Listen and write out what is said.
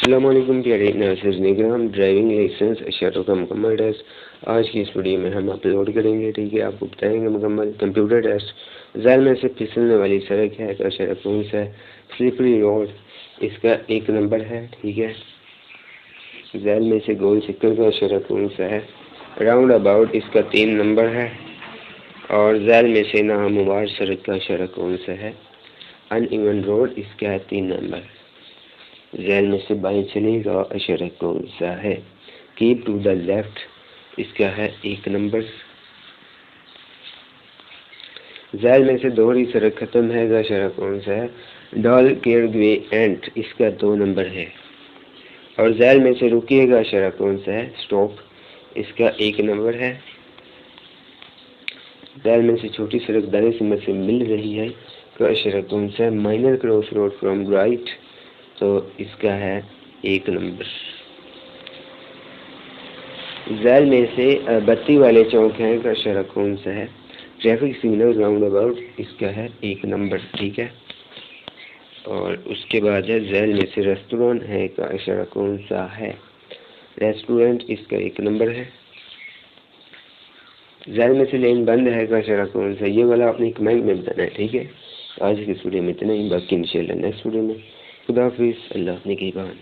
السلام علیکم پیارے ناظرین اکرام، ڈرائیونگ لائسنس اشاروں کا مکمل ٹیسٹ آج کی اس ویڈیو میں ہم اپلوڈ کریں گے. ٹھیک ہے، آپ کو بتائیں گے مکمل کمپیوٹر ٹیسٹ. ذیل میں سے پھسلنے والی سڑک ہے کا اشارہ کون سا ہے؟ سلپری روڈ اس کا 1 نمبر ہے. ٹھیک ہے. ذیل میں سے گول چکر کا اشارہ کون سا ہے؟ راؤنڈ اباؤٹ اس کا 3 نمبر ہے. اور ذیل میں سے ناہموار سڑک کا اشارہ کون سا ہے؟ ان ایون روڈ اس کا ہے 3 نمبر. ذیل میں سے بائیں چلے گا اشارہ کون سا ہے؟ کیپ ٹو دا لیفٹ اس کا ہے 1 نمبر. ذیل میں سے دوہری سڑک ختم ہے کا اشارہ کون سا ہے؟ ڈال کیئرگوے اینٹ اس کا 2 نمبر ہے. اور ذیل میں سے رکیے گا اشارہ کون سا ہے؟ سٹاپ اس کا 1 نمبر ہے. ذیل میں سے چھوٹی سڑک دائیں سمت سے مل رہی ہے کا اشارہ کون سا ہے؟ Minor cross road from right تو اس کا ہے 1 نمبر. ذیل میں سے بتی والے چوک ہیں کا اشارہ کون سا ہے؟ ٹریفک سگنل راؤنڈ اباؤٹ اس کا ہے 1 نمبر. ٹھیک ہے. اور اس کے بعد ہے ذیل میں سے ریسٹورینٹ ہے کا اشارہ کون سا ہے؟ ریسٹورینٹ اس کا 1 نمبر ہے. ذیل میں سے لین بند ہے کا اشارہ کون سا؟ یہ والا اپنی کمنٹ میں بتانا ہے. ٹھیک ہے. آج کی ویڈیو میں اتنا ہی، باقی انشاءاللہ نیکسٹ ویڈیو میں. خدا حافظ. اللہ نے کی بات.